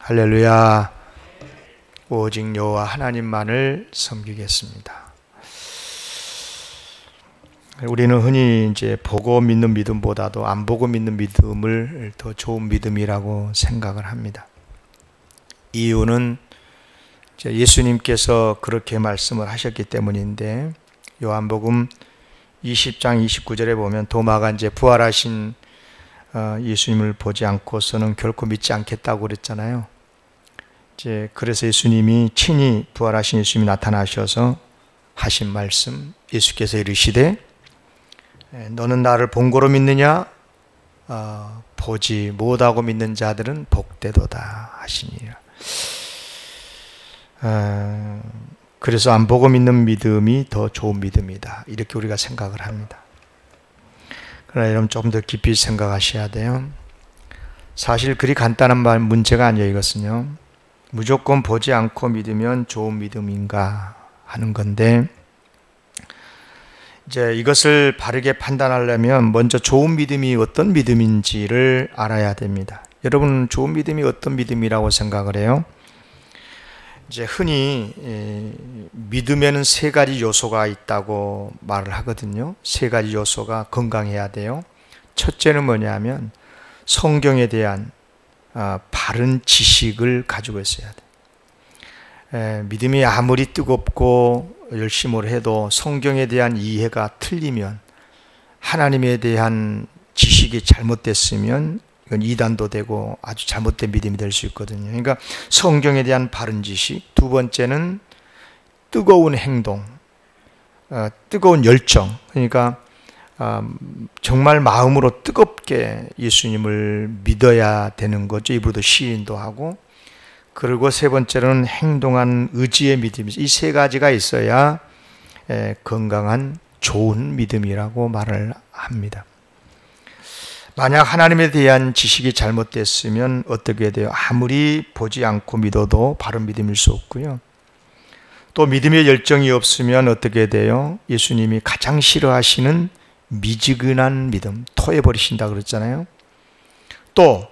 할렐루야. 오직 여호와 하나님만을 섬기겠습니다. 우리는 흔히 이제 보고 믿는 믿음보다도 안 보고 믿는 믿음을 더 좋은 믿음이라고 생각을 합니다. 이유는 예수님께서 그렇게 말씀을 하셨기 때문인데, 요한복음 20장 29절에 보면 도마가 이제 부활하신 예수님을 보지 않고서는 결코 믿지 않겠다고 그랬잖아요. 그래서 예수님이 친히 부활하신 예수님이 나타나셔서 하신 말씀, 예수께서 이르시되 너는 나를 본고로 믿느냐? 보지 못하고 믿는 자들은 복되도다 하시니라. 그래서 안 보고 믿는 믿음이 더 좋은 믿음이다, 이렇게 우리가 생각을 합니다. 그러나 여러분 조금 더 깊이 생각하셔야 돼요. 사실 그리 간단한 문제가 아니에요. 이것은요, 무조건 보지 않고 믿으면 좋은 믿음인가 하는 건데, 이것을 바르게 판단하려면 먼저 좋은 믿음이 어떤 믿음인지를 알아야 됩니다. 여러분은 좋은 믿음이 어떤 믿음이라고 생각을 해요? 흔히 믿음에는 세 가지 요소가 있다고 말을 하거든요. 세 가지 요소가 건강해야 돼요. 첫째는 뭐냐면 성경에 대한 바른 지식을 가지고 있어야 돼. 믿음이 아무리 뜨겁고 열심을 해도 성경에 대한 이해가 틀리면, 하나님에 대한 지식이 잘못됐으면 이건 이단도 되고 아주 잘못된 믿음이 될 수 있거든요. 그러니까 성경에 대한 바른 지식. 두 번째는 뜨거운 행동, 뜨거운 열정. 그러니까 정말 마음으로 뜨겁게 예수님을 믿어야 되는 거죠. 입으로도 시인도 하고. 그리고 세 번째로는 행동한 의지의 믿음이, 이 세 가지가 있어야 건강한 좋은 믿음이라고 말을 합니다. 만약 하나님에 대한 지식이 잘못됐으면 어떻게 돼요? 아무리 보지 않고 믿어도 바른 믿음일 수 없고요. 또 믿음의 열정이 없으면 어떻게 돼요? 예수님이 가장 싫어하시는 미지근한 믿음, 토해버리신다 그랬잖아요. 또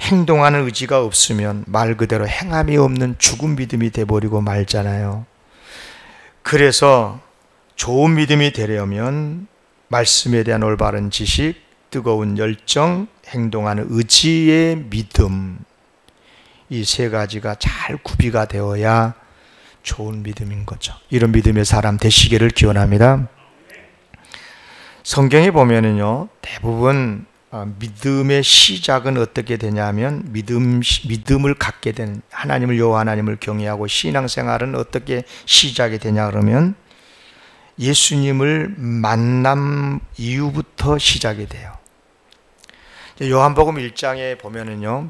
행동하는 의지가 없으면 말 그대로 행함이 없는 죽은 믿음이 돼버리고 말잖아요. 그래서 좋은 믿음이 되려면 말씀에 대한 올바른 지식, 뜨거운 열정, 행동하는 의지의 믿음, 이 세 가지가 잘 구비가 되어야 좋은 믿음인 거죠. 이런 믿음의 사람 되시기를 기원합니다. 성경에 보면은요, 대부분 믿음의 시작은 어떻게 되냐면, 믿음을 갖게 된 하나님을, 여호와 하나님을 경외하고 신앙생활은 어떻게 시작이 되냐 그러면 예수님을 만남 이후부터 시작이 돼요. 요한복음 1장에 보면은요,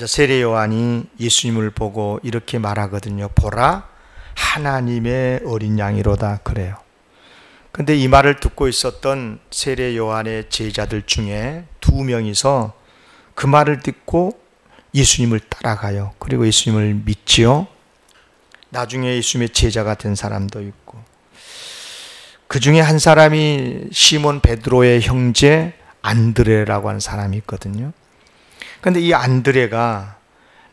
세례 요한이 예수님을 보고 이렇게 말하거든요. 보라, 하나님의 어린 양이로다 그래요. 근데 이 말을 듣고 있었던 세례 요한의 제자들 중에 두 명이서 그 말을 듣고 예수님을 따라가요. 그리고 예수님을 믿지요. 나중에 예수님의 제자가 된 사람도 있고, 그 중에 한 사람이 시몬 베드로의 형제 안드레라고 하는 사람이 있거든요. 근데 이 안드레가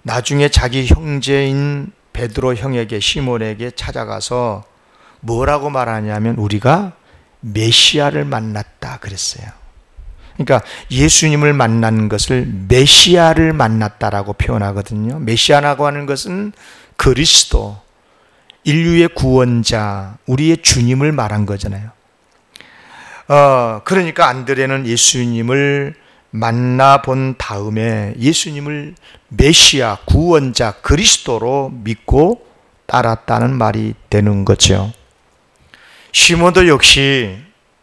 나중에 자기 형제인 베드로 형에게, 시몬에게 찾아가서 뭐라고 말하냐면 우리가 메시아를 만났다 그랬어요. 그러니까 예수님을 만난 것을 메시아를 만났다라고 표현하거든요. 메시아라고 하는 것은 그리스도, 인류의 구원자, 우리의 주님을 말한 거잖아요. 그러니까 안드레는 예수님을 만나본 다음에 예수님을 메시아, 구원자, 그리스도로 믿고 따랐다는 말이 되는 거죠. 시몬도 역시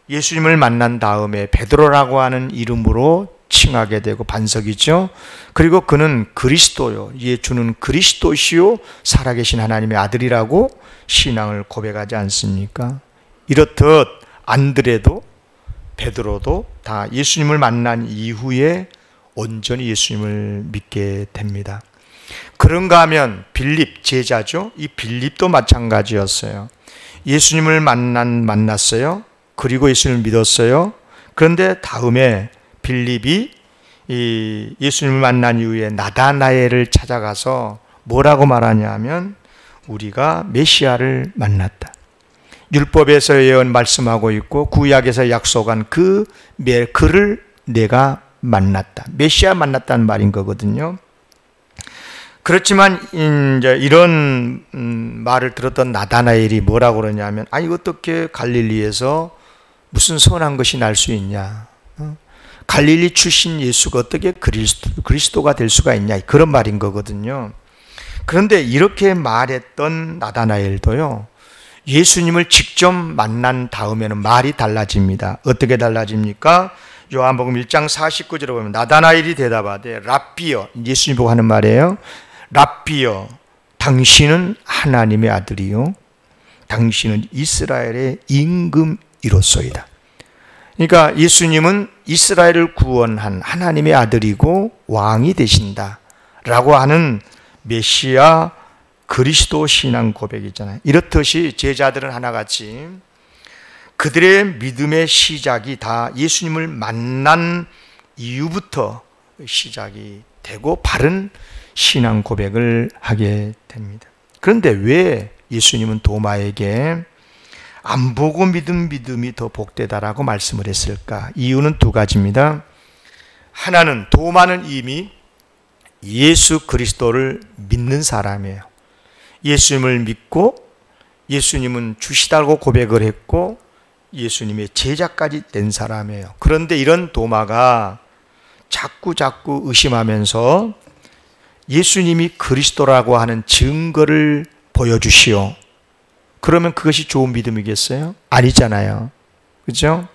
예수님을 만난 다음에 베드로라고 하는 이름으로 칭하게 되고 반석이죠. 그리고 그는 그리스도요, 주는 그리스도시요 살아계신 하나님의 아들이라고 신앙을 고백하지 않습니까? 이렇듯 안드레도 베드로도 다 예수님을 만난 이후에 온전히 예수님을 믿게 됩니다. 그런가 하면 빌립, 제자죠. 이 빌립도 마찬가지였어요. 예수님을 만났어요. 그리고 예수님을 믿었어요. 그런데 다음에 빌립이 이 예수님을 만난 이후에 나다나엘을 찾아가서 뭐라고 말하냐면 우리가 메시아를 만났다. 율법에서 예언 말씀하고 있고 구약에서 약속한 그를 내가 만났다. 메시아 만났다는 말인 거거든요. 그렇지만 이제 이런 말을 들었던 나다나엘이 뭐라고 그러냐면 아니 어떻게 갈릴리에서 무슨 선한 것이 날 수 있냐? 갈릴리 출신 예수가 어떻게 그리스도가 될 수가 있냐? 그런 말인 거거든요. 그런데 이렇게 말했던 나다나엘도요, 예수님을 직접 만난 다음에는 말이 달라집니다. 어떻게 달라집니까? 요한복음 1장 49절에 보면 나다나엘이 대답하되 랍비여, 예수님 보고 하는 말이에요. 랍비여, 당신은 하나님의 아들이요 당신은 이스라엘의 임금이로소이다. 그러니까 예수님은 이스라엘을 구원한 하나님의 아들이고 왕이 되신다 라고 하는 메시아 그리스도 신앙 고백이잖아요. 이렇듯이 제자들은 하나같이 그들의 믿음의 시작이 다 예수님을 만난 이후부터 시작이 되고 바른 신앙 고백을 하게 됩니다. 그런데 왜 예수님은 도마에게 안 보고 믿은 믿음이 더 복되다라고 말씀을 했을까? 이유는 두 가지입니다. 하나는 도마는 이미 예수 그리스도를 믿는 사람이에요. 예수님을 믿고 예수님은 주시다고 고백을 했고 예수님의 제자까지 된 사람이에요. 그런데 이런 도마가 자꾸 의심하면서 예수님이 그리스도라고 하는 증거를 보여주시오. 그러면 그것이 좋은 믿음이겠어요? 아니잖아요. 그렇죠?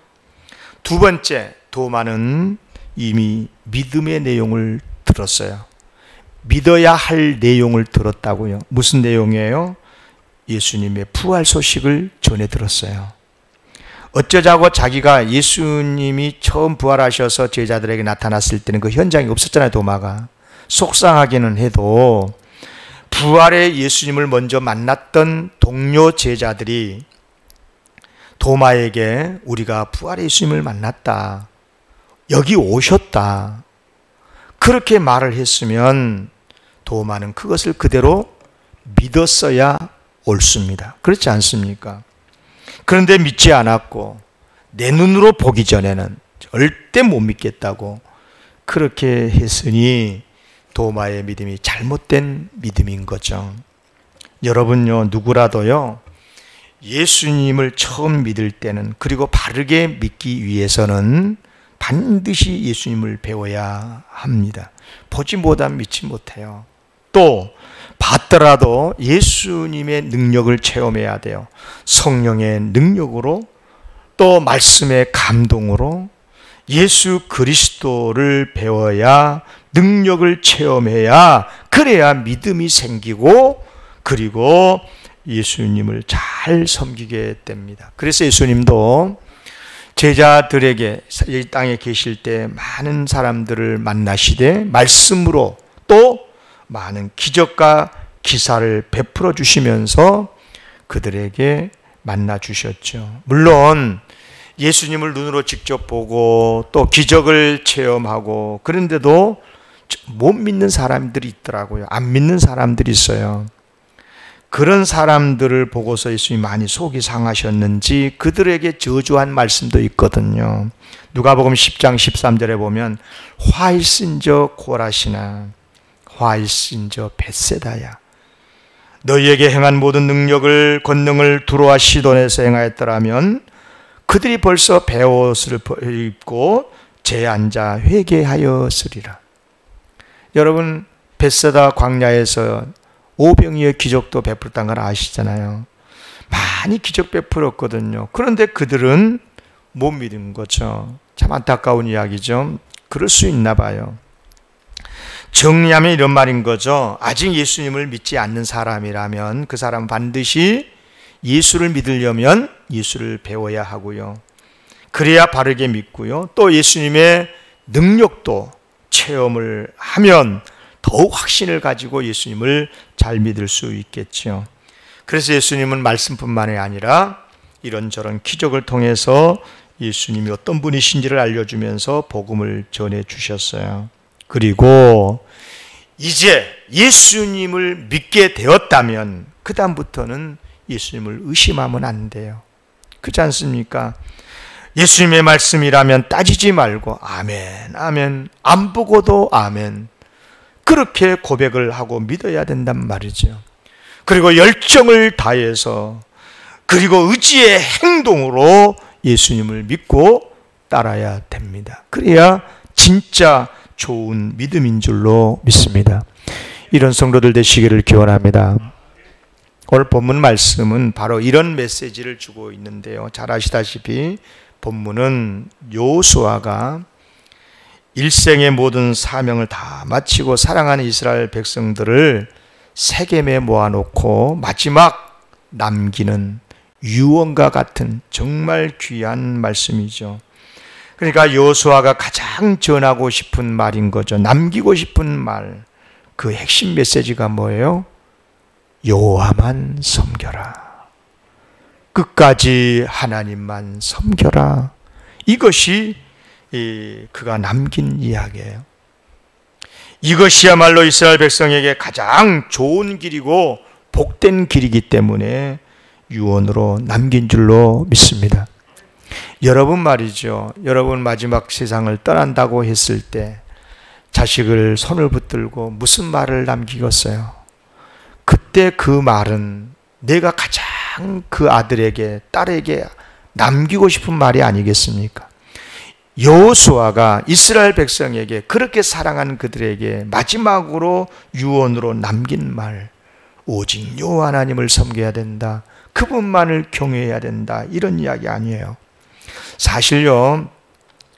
두 번째, 도마는 이미 믿음의 내용을 들었어요. 믿어야 할 내용을 들었다고요. 무슨 내용이에요? 예수님의 부활 소식을 전해 들었어요. 어쩌자고 자기가 예수님이 처음 부활하셔서 제자들에게 나타났을 때는 그 현장이 없었잖아요, 도마가. 속상하기는 해도 부활의 예수님을 먼저 만났던 동료 제자들이 도마에게 우리가 부활의 예수님을 만났다, 여기 오셨다, 그렇게 말을 했으면 도마는 그것을 그대로 믿었어야 옳습니다. 그렇지 않습니까? 그런데 믿지 않았고 내 눈으로 보기 전에는 절대 못 믿겠다고 그렇게 했으니 도마의 믿음이 잘못된 믿음인 거죠. 여러분요, 누구라도요, 예수님을 처음 믿을 때는, 그리고 바르게 믿기 위해서는 반드시 예수님을 배워야 합니다. 보지 못하면 믿지 못해요. 또 봤더라도 예수님의 능력을 체험해야 돼요. 성령의 능력으로, 또 말씀의 감동으로 예수 그리스도를 배워야, 능력을 체험해야, 그래야 믿음이 생기고 그리고 예수님을 잘 섬기게 됩니다. 그래서 예수님도 제자들에게 이 땅에 계실 때 많은 사람들을 만나시되 말씀으로 또 많은 기적과 기사를 베풀어 주시면서 그들에게 만나 주셨죠. 물론 예수님을 눈으로 직접 보고 또 기적을 체험하고 그런데도 못 믿는 사람들이 있더라고요. 안 믿는 사람들이 있어요. 그런 사람들을 보고서 예수님이 많이 속이 상하셨는지 그들에게 저주한 말씀도 있거든요. 누가복음 10장 13절에 보면 화일신저 고라시나 화일신저 벳세다야, 너희에게 행한 모든 능력을 권능을 두로와 시돈에서 행하였더라면 그들이 벌써 베옷을 입고 재앉아 회개하였으리라. 여러분, 벳세다 광야에서 오병이의 기적도 베풀었다는 걸 아시잖아요. 많이 기적 베풀었거든요. 그런데 그들은 못 믿은 거죠. 참 안타까운 이야기죠. 그럴 수 있나 봐요. 정리하면 이런 말인 거죠. 아직 예수님을 믿지 않는 사람이라면 그 사람은 반드시 예수를 믿으려면 예수를 배워야 하고요. 그래야 바르게 믿고요. 또 예수님의 능력도 체험을 하면 더욱 확신을 가지고 예수님을 잘 믿을 수 있겠죠. 그래서 예수님은 말씀뿐만이 아니라 이런저런 기적을 통해서 예수님이 어떤 분이신지를 알려주면서 복음을 전해주셨어요. 그리고 이제 예수님을 믿게 되었다면 그 다음부터는 예수님을 의심하면 안 돼요. 그렇지 않습니까? 예수님의 말씀이라면 따지지 말고 아멘, 아멘, 안 보고도 아멘, 그렇게 고백을 하고 믿어야 된단 말이죠. 그리고 열정을 다해서, 그리고 의지의 행동으로 예수님을 믿고 따라야 됩니다. 그래야 진짜 좋은 믿음인 줄로 믿습니다. 이런 성도들 되시기를 기원합니다. 오늘 본문 말씀은 바로 이런 메시지를 주고 있는데요. 잘 아시다시피 본문은 여호수아가 일생의 모든 사명을 다 마치고 사랑하는 이스라엘 백성들을 세겜에 모아놓고 마지막 남기는 유언과 같은 정말 귀한 말씀이죠. 그러니까 여호수아가 가장 전하고 싶은 말인 거죠. 남기고 싶은 말, 그 핵심 메시지가 뭐예요? 여호와만 섬겨라. 끝까지 하나님만 섬겨라. 이것이 그가 남긴 이야기예요. 이것이야말로 이스라엘 백성에게 가장 좋은 길이고 복된 길이기 때문에 유언으로 남긴 줄로 믿습니다. 여러분 말이죠. 여러분 마지막 세상을 떠난다고 했을 때 자식을 손을 붙들고 무슨 말을 남기겠어요? 그때 그 말은 내가 가장 그 아들에게, 딸에게 남기고 싶은 말이 아니겠습니까? 여호수아가 이스라엘 백성에게 그렇게 사랑한 그들에게 마지막으로 유언으로 남긴 말, 오직 여호와 하나님을 섬겨야 된다, 그분만을 경외해야 된다, 이런 이야기 아니에요. 사실요,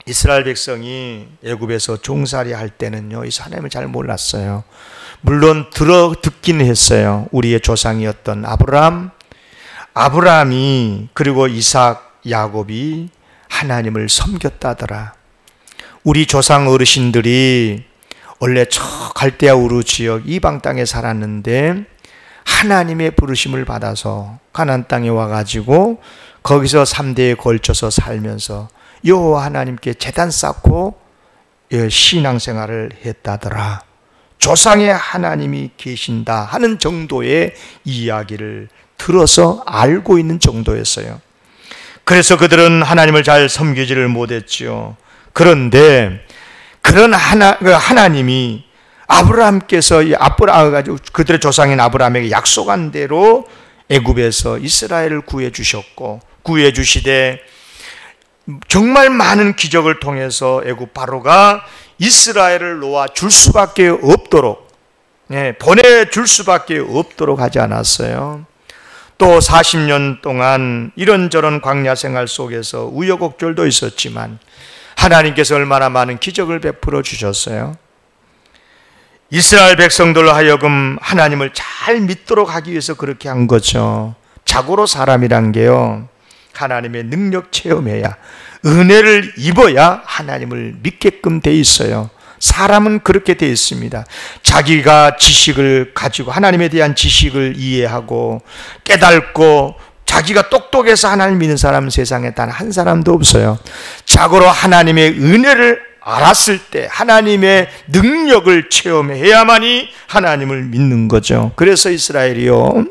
이스라엘 백성이 애굽에서 종살이 할 때는요, 이 하나님을 잘 몰랐어요. 물론 듣긴 했어요. 우리의 조상이었던 아브라함이 그리고 이삭, 야곱이 하나님을 섬겼다더라. 우리 조상 어르신들이 원래 저 갈대아 우르 지역 이방 땅에 살았는데 하나님의 부르심을 받아서 가나안 땅에 와가지고 거기서 3대에 걸쳐서 살면서 여호와 하나님께 제단 쌓고 신앙생활을 했다더라. 조상의 하나님이 계신다 하는 정도의 이야기를 들어서 알고 있는 정도였어요. 그래서 그들은 하나님을 잘 섬기지를 못했지요. 그런데 그런 하나님이 아브라함께서 그들의 조상인 아브라함에게 약속한 대로 애굽에서 이스라엘을 구해 주셨고, 구해 주시되 정말 많은 기적을 통해서 애굽 바로가 이스라엘을 놓아 줄 수밖에 없도록, 보내줄 수밖에 없도록 하지 않았어요. 또 40년 동안 이런저런 광야 생활 속에서 우여곡절도 있었지만 하나님께서 얼마나 많은 기적을 베풀어 주셨어요. 이스라엘 백성들로 하여금 하나님을 잘 믿도록 하기 위해서 그렇게 한 거죠. 자고로 사람이란 게요, 하나님의 능력 체험해야, 은혜를 입어야 하나님을 믿게끔 돼 있어요. 사람은 그렇게 돼 있습니다. 자기가 지식을 가지고 하나님에 대한 지식을 이해하고 깨닫고 자기가 똑똑해서 하나님 믿는 사람은 세상에 단 한 사람도 없어요. 자고로 하나님의 은혜를 알았을 때 하나님의 능력을 체험해야만이 하나님을 믿는 거죠. 그래서 이스라엘이요,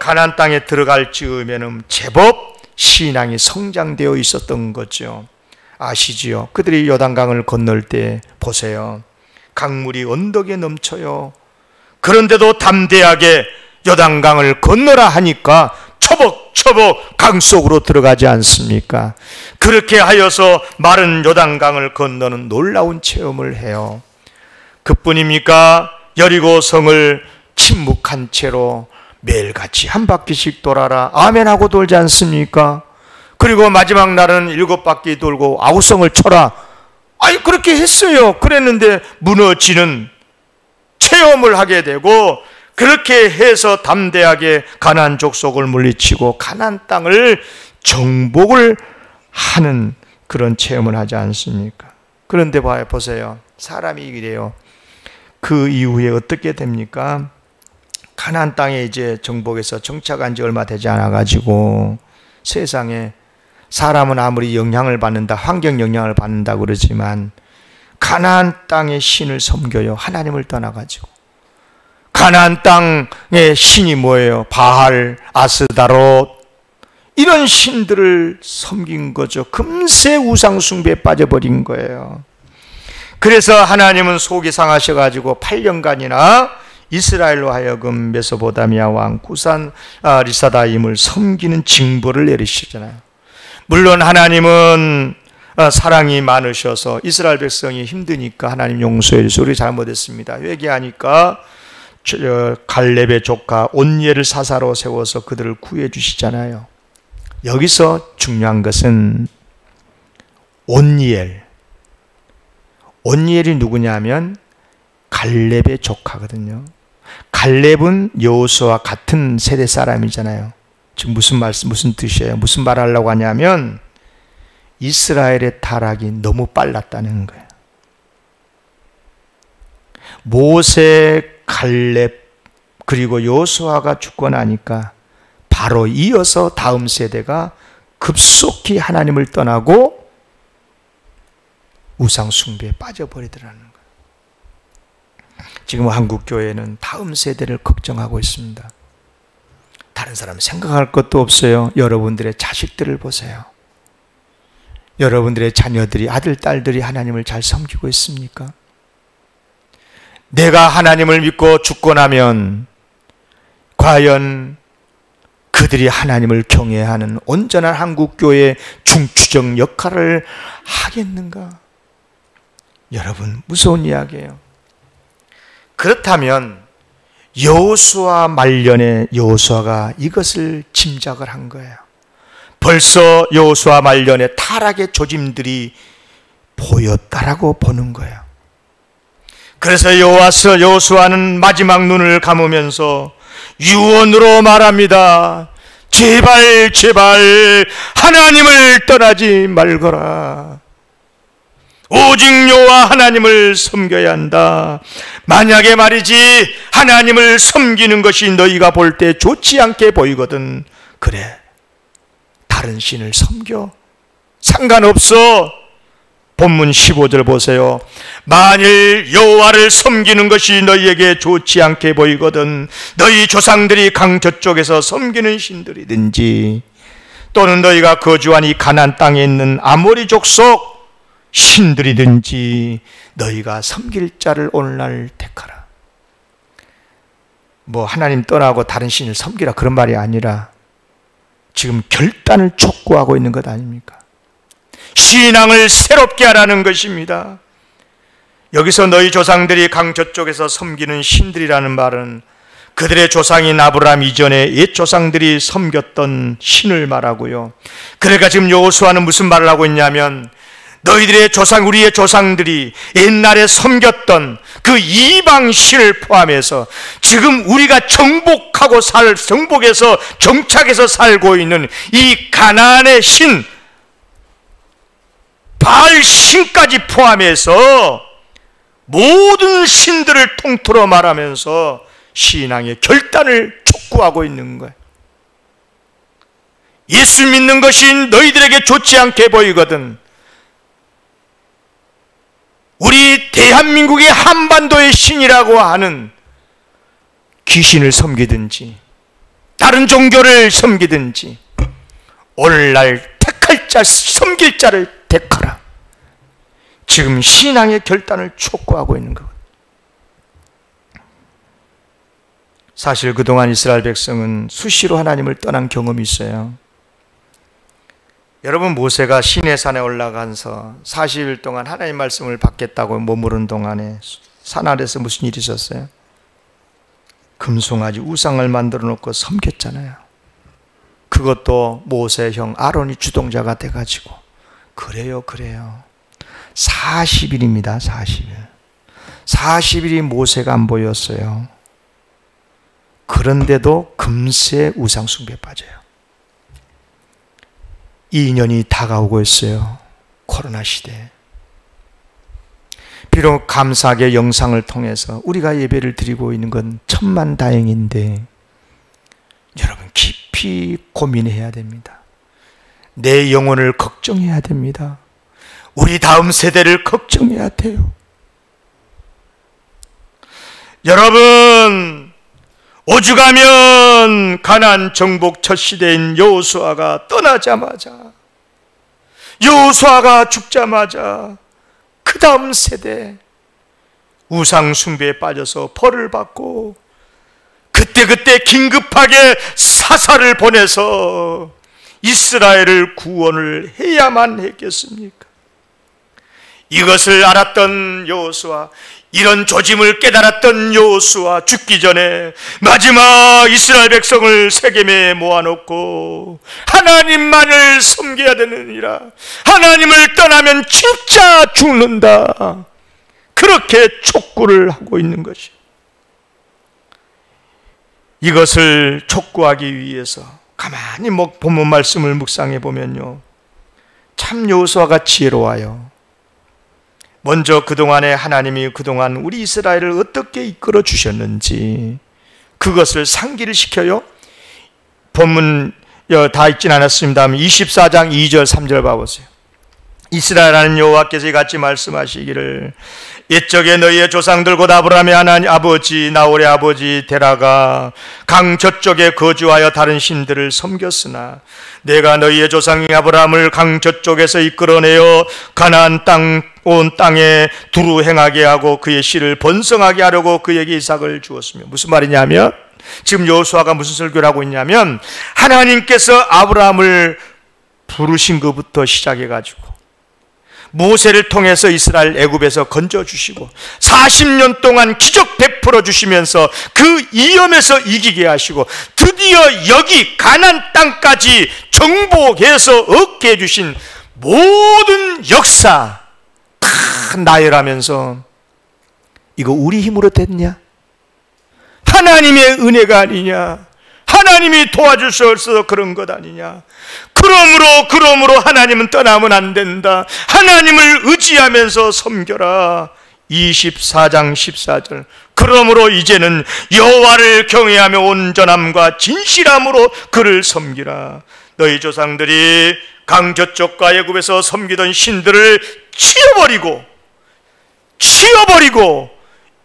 가나안 땅에 들어갈 즈음에는 제법 신앙이 성장되어 있었던 거죠. 아시지요? 그들이 요단강을 건널 때 보세요. 강물이 언덕에 넘쳐요. 그런데도 담대하게 요단강을 건너라 하니까 처벅처벅 강 속으로 들어가지 않습니까? 그렇게 하여서 마른 요단강을 건너는 놀라운 체험을 해요. 그뿐입니까? 여리고 성을 침묵한 채로 매일같이 한 바퀴씩 돌아라 아멘하고 돌지 않습니까? 그리고 마지막 날은 7바퀴 돌고 아우성을 쳐라. 아니 그렇게 했어요. 그랬는데 무너지는 체험을 하게 되고, 그렇게 해서 담대하게 가나안 족속을 물리치고 가나안 땅을 정복을 하는 그런 체험을 하지 않습니까? 그런데 보세요. 사람이 이래요. 그 이후에 어떻게 됩니까? 가나안 땅에 이제 정복해서 정착한 지 얼마 되지 않아 가지고 세상에 사람은 아무리 영향을 받는다, 환경 영향을 받는다 그러지만 가나안 땅의 신을 섬겨요. 하나님을 떠나가지고. 가나안 땅의 신이 뭐예요? 바알, 아스다롯, 이런 신들을 섬긴 거죠. 금세 우상 숭배에 빠져버린 거예요. 그래서 하나님은 속이 상하셔가지고 8년간이나 이스라엘로 하여금 메소포타미아 왕 구산 리사다임을 섬기는 징벌을 내리시잖아요. 물론 하나님은 사랑이 많으셔서 이스라엘 백성이 힘드니까 하나님 용서해 주셔서 우리 잘못했습니다. 회개하니까 갈렙의 조카 온니엘을 사사로 세워서 그들을 구해 주시잖아요. 여기서 중요한 것은 온니엘이 누구냐면 갈렙의 조카거든요. 갈렙은 여호수아와 같은 세대 사람이잖아요. 지금 무슨 뜻이에요? 무슨 말 하려고 하냐면 이스라엘의 타락이 너무 빨랐다는 거예요. 모세, 갈렙 그리고 여호수아가 죽고 나니까 바로 이어서 다음 세대가 급속히 하나님을 떠나고 우상 숭배에 빠져버리더라는 거예요. 지금 한국 교회는 다음 세대를 걱정하고 있습니다. 다른 사람 생각할 것도 없어요. 여러분들의 자식들을 보세요. 여러분들의 자녀들이, 아들, 딸들이 하나님을 잘 섬기고 있습니까? 내가 하나님을 믿고 죽고 나면 과연 그들이 하나님을 경외하는 온전한 한국교회의 중추적 역할을 하겠는가? 여러분, 무서운 이야기예요. 그렇다면 여호수아 말년에 여호수아가 이것을 짐작을 한 거예요. 벌써 여호수아 말년에 타락의 조짐들이 보였다라고 보는 거예요. 그래서 여호수아는 마지막 눈을 감으면서 유언으로 말합니다. 제발 제발 하나님을 떠나지 말거라. 오직 여호와 하나님을 섬겨야 한다. 만약에 말이지 하나님을 섬기는 것이 너희가 볼 때 좋지 않게 보이거든. 그래, 다른 신을 섬겨. 상관없어. 본문 15절 보세요. 만일 여호와를 섬기는 것이 너희에게 좋지 않게 보이거든 너희 조상들이 강 저쪽에서 섬기는 신들이든지 또는 너희가 거주한 이 가나안 땅에 있는 아모리 족속 신들이든지 너희가 섬길 자를 오늘날 택하라. 뭐 하나님 떠나고 다른 신을 섬기라 그런 말이 아니라 지금 결단을 촉구하고 있는 것 아닙니까? 신앙을 새롭게 하라는 것입니다. 여기서 너희 조상들이 강 저쪽에서 섬기는 신들이라는 말은 그들의 조상인 아브라함 이전에 옛 조상들이 섬겼던 신을 말하고요. 그러니까 지금 여호수아는 무슨 말을 하고 있냐면 너희들의 조상, 우리의 조상들이 옛날에 섬겼던 그 이방 신을 포함해서 지금 우리가 정복해서 정착해서 살고 있는 이 가나안의 신, 바알 신까지 포함해서 모든 신들을 통틀어 말하면서 신앙의 결단을 촉구하고 있는 거예요. 예수 믿는 것이 너희들에게 좋지 않게 보이거든 우리 대한민국의 한반도의 신이라고 하는 귀신을 섬기든지 다른 종교를 섬기든지 오늘날 택할 자, 섬길 자를 택하라. 지금 신앙의 결단을 촉구하고 있는 것. 사실 그동안 이스라엘 백성은 수시로 하나님을 떠난 경험이 있어요. 여러분, 모세가 시내산에 올라가서 40일 동안 하나님 말씀을 받겠다고 머무른 동안에 산 아래서 무슨 일이 있었어요? 금송아지 우상을 만들어 놓고 섬겼잖아요. 그것도 모세 형 아론이 주동자가 돼가지고. 그래요. 40일입니다 40일 40일이 모세가 안 보였어요. 그런데도 금세 우상 숭배에 빠져요. 2년이 다가오고 있어요. 코로나 시대. 비록 감사하게 영상을 통해서 우리가 예배를 드리고 있는 건 천만다행인데 여러분 깊이 고민해야 됩니다. 내 영혼을 걱정해야 됩니다. 우리 다음 세대를 걱정해야 돼요. 여러분, 오죽하면 가나안 정복 첫 시대인 여호수아가 떠나자마자, 여호수아가 죽자마자 그 다음 세대 우상 숭배에 빠져서 벌을 받고 그때 긴급하게 사사를 보내서 이스라엘을 구원을 해야만 했겠습니까? 이것을 알았던 여호수아, 이런 조짐을 깨달았던 여호수아, 죽기 전에 마지막 이스라엘 백성을 세겜에 모아놓고 하나님만을 섬겨야 되느니라, 하나님을 떠나면 진짜 죽는다, 그렇게 촉구를 하고 있는 것이, 이것을 촉구하기 위해서 가만히 본문 말씀을 묵상해 보면요, 참 여호수아가 지혜로워요. 먼저 그동안에 하나님이 그동안 우리 이스라엘을 어떻게 이끌어 주셨는지 그것을 상기를 시켜요. 본문 다 읽진 않았습니다만 24장 2절 3절 봐보세요. 이스라엘 하나님 여호와께서 이같이 말씀하시기를, 옛적에 너희의 조상들 곧 아브라함의 하나님 아버지 나홀의 아버지 데라가 강 저쪽에 거주하여 다른 신들을 섬겼으나 내가 너희의 조상 아브라함을 강 저쪽에서 이끌어내어 가나안 땅 온 땅에 두루 행하게 하고 그의 씨를 번성하게 하려고 그에게 이삭을 주었으며. 무슨 말이냐면, 지금 여호수아가 무슨 설교를 하고 있냐면, 하나님께서 아브라함을 부르신 것부터 시작해가지고 모세를 통해서 이스라엘 애굽에서 건져주시고 40년 동안 기적 베풀어 주시면서 그 위험에서 이기게 하시고 드디어 여기 가나안 땅까지 정복해서 얻게 해주신 모든 역사 다 나열하면서, 이거 우리 힘으로 됐냐? 하나님의 은혜가 아니냐? 하나님이 도와줄 수 없어서 그런 것 아니냐? 그러므로 하나님은 떠나면 안 된다. 하나님을 의지하면서 섬겨라. 24장 14절. 그러므로 이제는 여호와를 경외하며 온전함과 진실함으로 그를 섬기라. 너희 조상들이 강 저쪽과 애굽에서 섬기던 신들을 치워버리고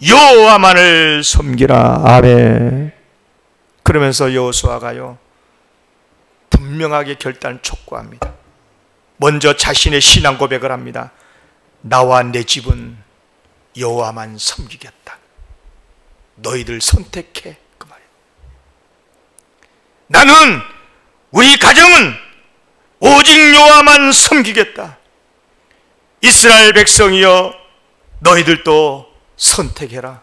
여호와만을 섬기라. 아멘. 그러면서 여호수아가요 분명하게 결단 촉구합니다. 먼저 자신의 신앙 고백을 합니다. 나와 내 집은 여호와만 섬기겠다. 너희들 선택해, 그 말이에요. 나는, 우리 가정은 오직 여호와만 섬기겠다. 이스라엘 백성이여, 너희들도 선택해라.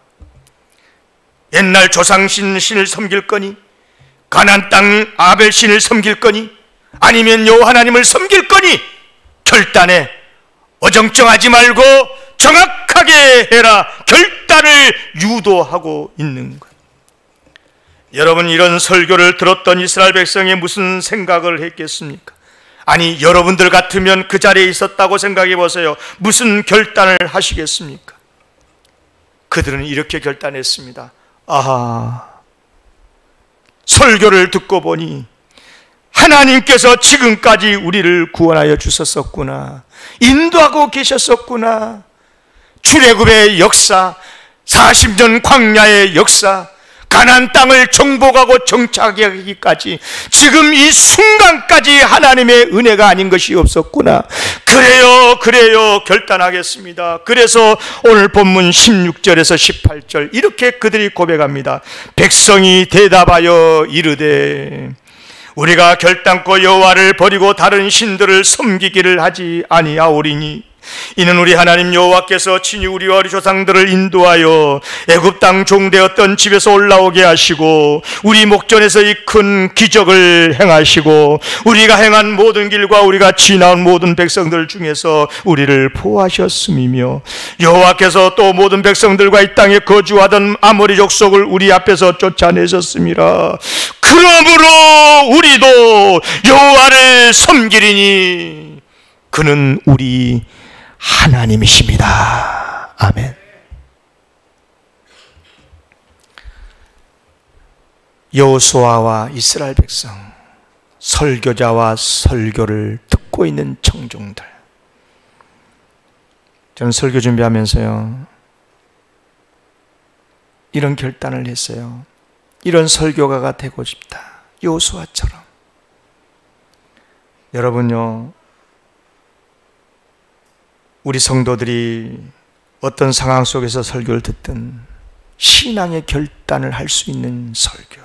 옛날 조상신을 섬길 거니, 가나안 땅 아벨 신을 섬길 거니, 아니면 여호와 하나님을 섬길 거니, 결단해. 어정쩡하지 말고 정확하게 해라. 결단을 유도하고 있는 것. 여러분, 이런 설교를 들었던 이스라엘 백성이 무슨 생각을 했겠습니까? 아니, 여러분들 같으면 그 자리에 있었다고 생각해 보세요. 무슨 결단을 하시겠습니까? 그들은 이렇게 결단했습니다. 아하, 설교를 듣고 보니 하나님께서 지금까지 우리를 구원하여 주셨었구나, 인도하고 계셨었구나. 출애굽의 역사, 40년 광야의 역사, 가나안 땅을 정복하고 정착하기까지 지금 이 순간까지 하나님의 은혜가 아닌 것이 없었구나. 그래요 결단하겠습니다. 그래서 오늘 본문 16절에서 18절 이렇게 그들이 고백합니다. 백성이 대답하여 이르되, 우리가 결단코 여호와를 버리고 다른 신들을 섬기기를 하지 아니하오리니, 이는 우리 하나님 여호와께서 친히 우리와 우리 조상들을 인도하여 애굽 땅 종되었던 집에서 올라오게 하시고 우리 목전에서 이 큰 기적을 행하시고 우리가 행한 모든 길과 우리가 지나온 모든 백성들 중에서 우리를 보호하셨음이며, 여호와께서 또 모든 백성들과 이 땅에 거주하던 아모리 족속을 우리 앞에서 쫓아내셨음이라. 그러므로 우리도 여호와를 섬기리니 그는 우리 하나님이십니다. 아멘. 여호수아와 이스라엘 백성, 설교자와 설교를 듣고 있는 청중들. 저는 설교 준비하면서요, 이런 결단을 했어요. 이런 설교가가 되고 싶다. 여호수아처럼. 여러분요, 우리 성도들이 어떤 상황 속에서 설교를 듣든 신앙의 결단을 할 수 있는 설교.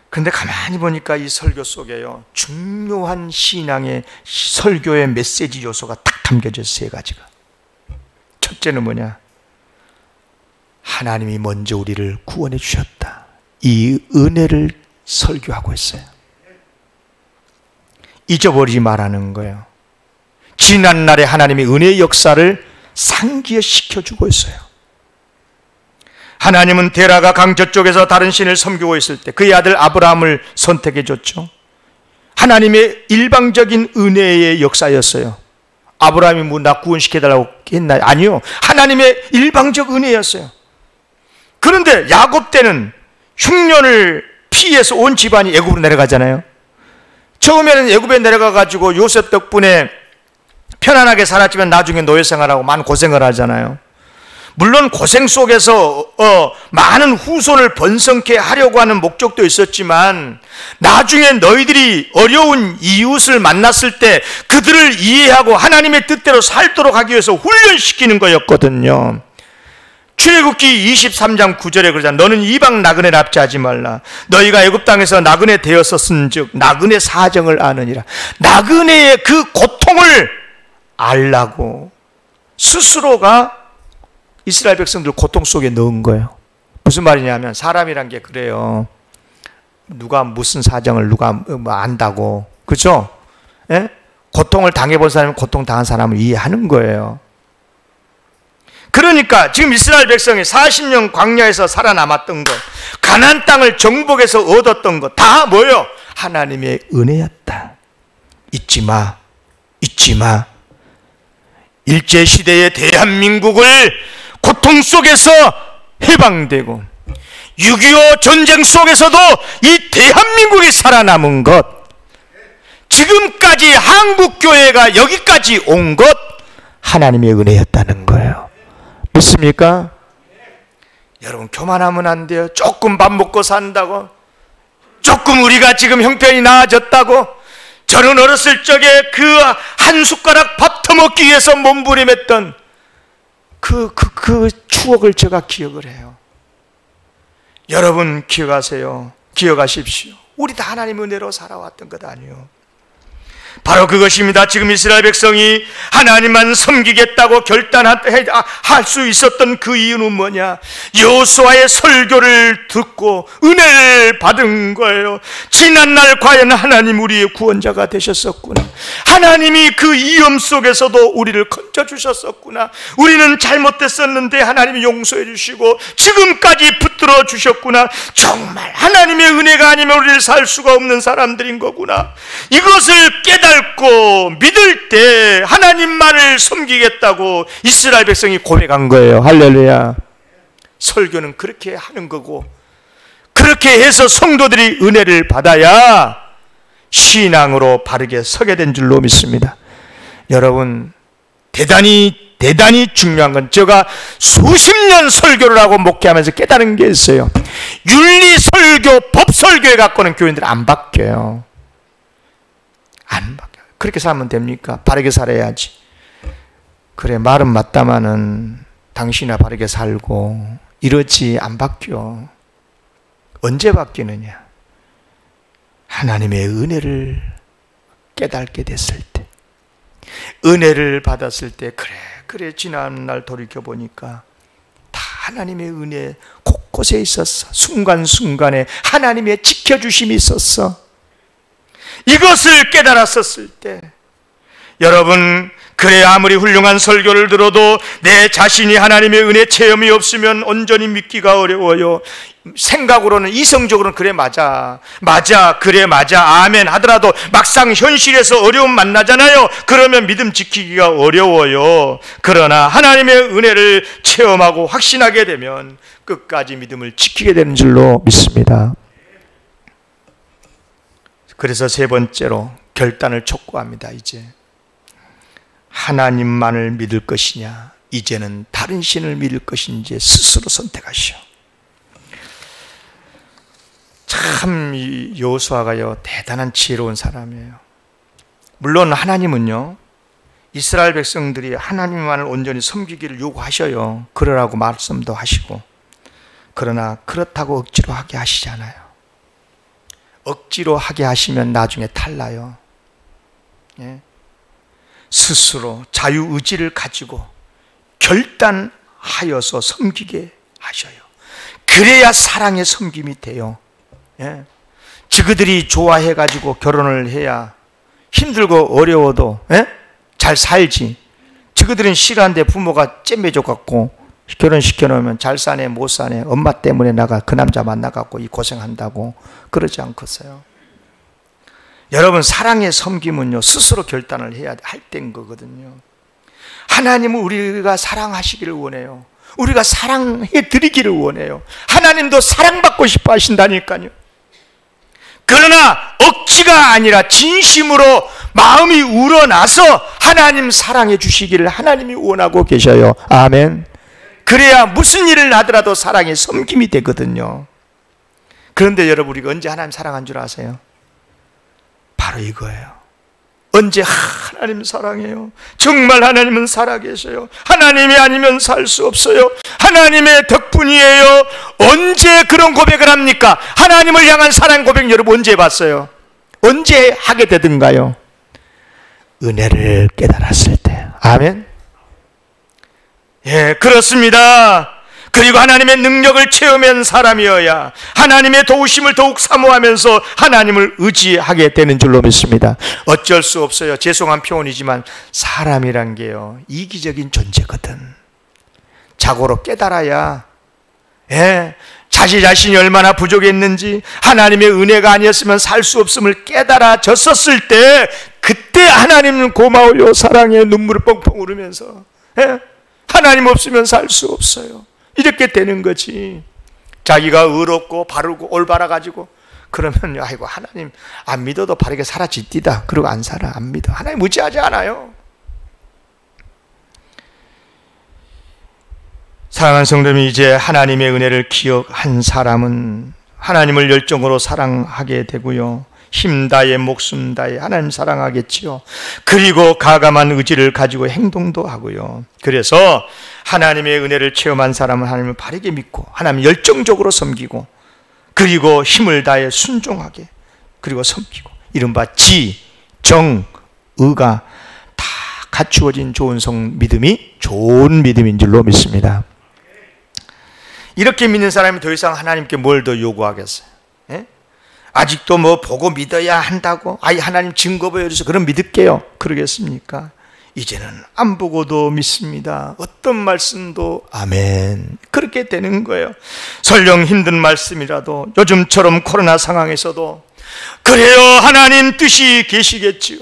근데 가만히 보니까 이 설교 속에요, 중요한 신앙의 설교의 메시지 요소가 딱 담겨져 있어요. 3가지가. 첫째는 뭐냐? 하나님이 먼저 우리를 구원해 주셨다. 이 은혜를 설교하고 있어요. 잊어버리지 말라는 거예요. 지난날에 하나님의 은혜의 역사를 상기시켜주고 있어요. 하나님은 데라가 강 저쪽에서 다른 신을 섬기고 있을 때 그의 아들 아브라함을 선택해 줬죠. 하나님의 일방적인 은혜의 역사였어요. 아브라함이 뭐 나 구원시켜달라고 했나요? 아니요. 하나님의 일방적 은혜였어요. 그런데 야곱 때는 흉년을 피해서 온 집안이 애굽으로 내려가잖아요. 처음에는 애굽에 내려가가지고 요셉 덕분에 편안하게 살았지만 나중에 노예 생활하고 많은 고생을 하잖아요. 물론 고생 속에서 많은 후손을 번성케 하려고 하는 목적도 있었지만 나중에 너희들이 어려운 이웃을 만났을 때 그들을 이해하고 하나님의 뜻대로 살도록 하기 위해서 훈련시키는 거였거든요. 출애굽기 23장 9절에 그러잖아. 너는 이방 나그네 납치하지 말라. 너희가 애굽 땅에서 나그네 되었었은즉 나그네 사정을 아느니라. 나그네의 그 고통을 알라고 스스로가 이스라엘 백성들 고통 속에 넣은 거예요. 무슨 말이냐면 사람이란 게 그래요. 누가 무슨 사정을 누가 뭐 안다고, 그렇죠? 예? 고통을 당해본 사람은 고통 당한 사람을 이해하는 거예요. 그러니까 지금 이스라엘 백성이 40년 광야에서 살아남았던 것, 가나안 땅을 정복해서 얻었던 것 다 뭐예요? 하나님의 은혜였다. 잊지 마. 잊지 마. 일제시대의 대한민국을 고통 속에서 해방되고 6.25 전쟁 속에서도 이 대한민국이 살아남은 것, 지금까지 한국교회가 여기까지 온 것 하나님의 은혜였다는 거예요. 믿습니까? 여러분, 교만하면 안 돼요. 조금 밥 먹고 산다고, 조금 우리가 지금 형편이 나아졌다고, 저는 어렸을 적에 그 한 숟가락 밥 터먹기 위해서 몸부림했던 그 추억을 제가 기억을 해요. 여러분 기억하세요. 기억하십시오. 우리 다 하나님의 은혜로 살아왔던 것 아니에요. 바로 그것입니다. 지금 이스라엘 백성이 하나님만 섬기겠다고 결단할 수 있었던 그 이유는 뭐냐? 여호수아의 설교를 듣고 은혜를 받은 거예요. 지난날 과연 하나님 우리의 구원자가 되셨었구나. 하나님이 그 위험 속에서도 우리를 건져주셨었구나. 우리는 잘못됐었는데 하나님이 용서해 주시고 지금까지 붙들어 주셨구나. 정말 하나님의 은혜가 아니면 우리를 살 수가 없는 사람들인 거구나. 이것을 깨닫고 믿을 때 하나님만을 섬기겠다고 이스라엘 백성이 고백한 거예요. 할렐루야. 설교는 그렇게 하는 거고, 그렇게 해서 성도들이 은혜를 받아야 신앙으로 바르게 서게 된 줄로 믿습니다. 여러분, 대단히 중요한 건 제가 수십 년 설교를 하고 목회하면서 깨달은 게 있어요. 윤리 설교, 법 설교에 갖고는 교인들 안 바뀌어요. 안 바뀌어요. 그렇게 살면 됩니까? 바르게 살아야지. 그래, 말은 맞다마는 당신이나 바르게 살고 이러지. 안 바뀌어. 언제 바뀌느냐? 하나님의 은혜를 깨닫게 됐을 때, 은혜를 받았을 때, 그래 지난날 돌이켜보니까 다 하나님의 은혜 곳곳에 있었어. 순간순간에 하나님의 지켜주심이 있었어. 이것을 깨달았었을 때, 여러분, 그래 아무리 훌륭한 설교를 들어도 내 자신이 하나님의 은혜 체험이 없으면 온전히 믿기가 어려워요. 생각으로는, 이성적으로는 그래 맞아, 그래 맞아, 아멘 하더라도 막상 현실에서 어려움 만나잖아요. 그러면 믿음 지키기가 어려워요. 그러나 하나님의 은혜를 체험하고 확신하게 되면 끝까지 믿음을 지키게 되는 줄로 믿습니다. 그래서 세 번째로 결단을 촉구합니다. 이제 하나님만을 믿을 것이냐, 이제는 다른 신을 믿을 것인지 스스로 선택하시오. 참 여호수아가요, 대단한 지혜로운 사람이에요. 물론 하나님은요, 이스라엘 백성들이 하나님만을 온전히 섬기기를 요구하셔요. 그러라고 말씀도 하시고. 그러나 그렇다고 억지로 하게 하시잖아요. 억지로 하게 하시면 나중에 탈나요. 예? 스스로 자유의지를 가지고 결단하여서 섬기게 하셔요. 그래야 사랑의 섬김이 돼요. 예? 지그들이 좋아해가지고 결혼을 해야 힘들고 어려워도 잘 살지. 지그들은 싫어하는데 부모가 잼매줘갖고 결혼시켜 놓으면 잘 사네 못 사네, 엄마 때문에 나가 그 남자 만나갖고 이 고생한다고 그러지 않겠어요? 여러분, 사랑의 섬김은요, 스스로 결단을 해야 할 때인 거거든요. 하나님은 우리가 사랑하시기를 원해요. 우리가 사랑해 드리기를 원해요. 하나님도 사랑받고 싶어 하신다니까요. 그러나 억지가 아니라 진심으로 마음이 우러나서 하나님 사랑해 주시기를 하나님이 원하고 계셔요. 아멘. 그래야 무슨 일을 하더라도 사랑의 섬김이 되거든요. 그런데 여러분, 우리가 언제 하나님 사랑한 줄 아세요? 바로 이거예요. 언제 하나님 사랑해요. 정말 하나님은 살아계셔요. 하나님이 아니면 살 수 없어요. 하나님의 덕분이에요. 언제 그런 고백을 합니까? 하나님을 향한 사랑 고백 여러분 언제 봤어요? 언제 하게 되든가요? 은혜를 깨달았을 때. 아멘. 예, 그렇습니다. 그리고 하나님의 능력을 체험한 사람이어야 하나님의 도우심을 더욱 사모하면서 하나님을 의지하게 되는 줄로 믿습니다. 어쩔 수 없어요. 죄송한 표현이지만 사람이란 게요, 이기적인 존재거든. 자고로 깨달아야 자기 자신이 얼마나 부족했는지, 하나님의 은혜가 아니었으면 살 수 없음을 깨달아졌었을 때, 그때 하나님은 고마워요. 사랑해 눈물을 뻥뻥 흐르면서 하나님 없으면 살 수 없어요. 이렇게 되는 거지. 자기가 의롭고 바르고 올바라가지고 그러면 아이고 하나님 안 믿어도 바르게 살아짓디다 그러고 안 살아. 안 믿어. 하나님 의지하지 않아요. 사랑하는 성도님이, 이제 하나님의 은혜를 기억한 사람은 하나님을 열정으로 사랑하게 되고요, 힘 다해 목숨 다해 하나님 사랑하겠지요. 그리고 가감한 의지를 가지고 행동도 하고요. 그래서 하나님의 은혜를 체험한 사람은 하나님을 바르게 믿고 하나님 열정적으로 섬기고, 그리고 힘을 다해 순종하게, 그리고 섬기고, 이른바 지, 정, 의가 다 갖추어진 좋은 믿음이 좋은 믿음인 줄로 믿습니다. 이렇게 믿는 사람이 더 이상 하나님께 뭘 더 요구하겠어요? 아직도 뭐 보고 믿어야 한다고? 아이 하나님 증거 보여주셔서 그럼 믿을게요 그러겠습니까? 이제는 안 보고도 믿습니다. 어떤 말씀도 아멘, 그렇게 되는 거예요. 설령 힘든 말씀이라도, 요즘처럼 코로나 상황에서도 그래요, 하나님 뜻이 계시겠지요.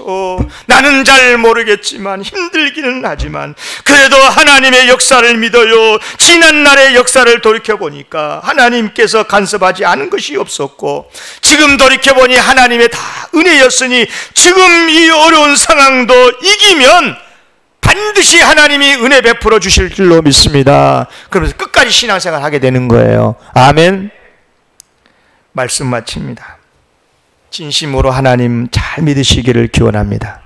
나는 잘 모르겠지만 힘들기는 하지만 그래도 하나님의 역사를 믿어요. 지난날의 역사를 돌이켜보니까 하나님께서 간섭하지 않은 것이 없었고, 지금 돌이켜보니 하나님의 다 은혜였으니 지금 이 어려운 상황도 이기면 반드시 하나님이 은혜 베풀어 주실 줄로 믿습니다. 그러면서 끝까지 신앙생활 하게 되는 거예요. 아멘. 말씀 마칩니다. 진심으로 하나님 잘 믿으시기를 기원합니다.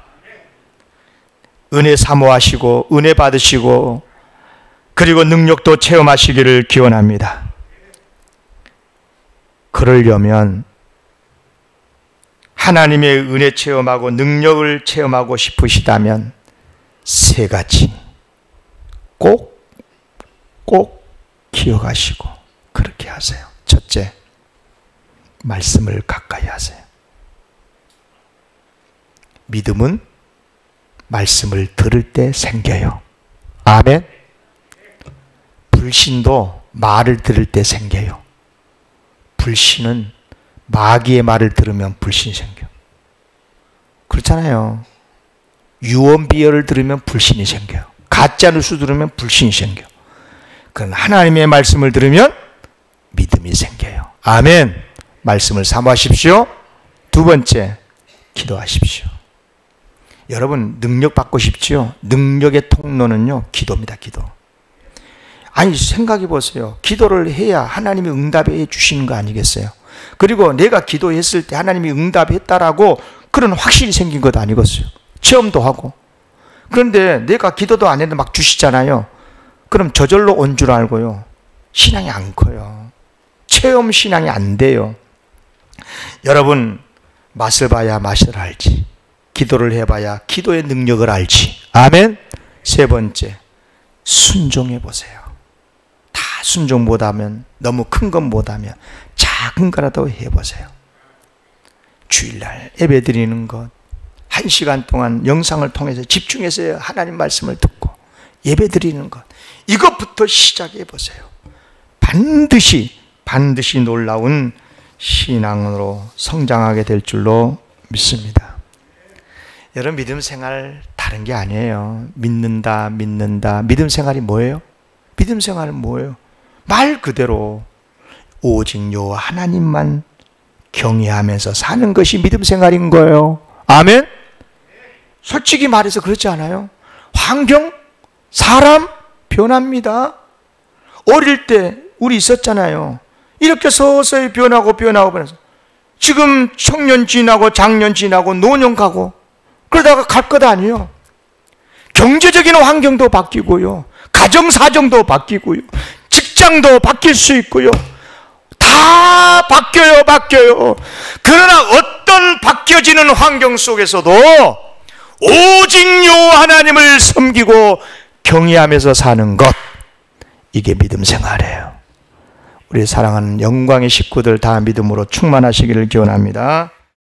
은혜 사모하시고 은혜 받으시고 그리고 능력도 체험하시기를 기원합니다. 그러려면 하나님의 은혜 체험하고 능력을 체험하고 싶으시다면 세 가지 꼭 기억하시고 그렇게 하세요. 첫째, 말씀을 가까이 하세요. 믿음은 말씀을 들을 때 생겨요. 아멘. 불신도 말을 들을 때 생겨요. 불신은 마귀의 말을 들으면 불신이 생겨. 그렇잖아요. 유언비어를 들으면 불신이 생겨요. 가짜 뉴스 들으면 불신이 생겨. 그러나 하나님의 말씀을 들으면 믿음이 생겨요. 아멘. 말씀을 사모하십시오. 두 번째, 기도하십시오. 여러분 능력 받고 싶지요? 능력의 통로는요 기도입니다. 기도. 아니 생각해 보세요. 기도를 해야 하나님이 응답해 주시는 거 아니겠어요? 그리고 내가 기도했을 때 하나님이 응답했다라고 그런 확신이 생긴 것도 아니겠어요? 체험도 하고. 그런데 내가 기도도 안 했는데 막 주시잖아요. 그럼 저절로 온 줄 알고요 신앙이 안 커요. 체험 신앙이 안 돼요. 여러분 맛을 봐야 맛을 알지, 기도를 해봐야 기도의 능력을 알지. 아멘. 세 번째, 순종해 보세요. 다 순종 못하면, 너무 큰 건 못하면 작은 거라도 해보세요. 주일날 예배 드리는 것, 1시간 동안 영상을 통해서 집중해서 하나님 말씀을 듣고 예배 드리는 것, 이것부터 시작해 보세요. 반드시 놀라운 신앙으로 성장하게 될 줄로 믿습니다. 여러분 믿음 생활 다른 게 아니에요. 믿는다. 믿음 생활이 뭐예요? 믿음 생활은 뭐예요? 말 그대로 오직 여호와 하나님만 경외하면서 사는 것이 믿음 생활인 거예요. 아멘? 솔직히 말해서 그렇지 않아요? 환경, 사람 변합니다. 어릴 때 우리 있었잖아요. 이렇게 서서히 변하고 지금 청년 지나고 장년 지나고 노년 가고 그러다가 갈 것 아니에요. 경제적인 환경도 바뀌고요, 가정 사정도 바뀌고요, 직장도 바뀔 수 있고요. 다 바뀌어요. 그러나 어떤 바뀌어지는 환경 속에서도 오직 여호와 하나님을 섬기고 경외하면서 사는 것, 이게 믿음 생활이에요. 우리 사랑하는 영광의 식구들 다 믿음으로 충만하시기를 기원합니다.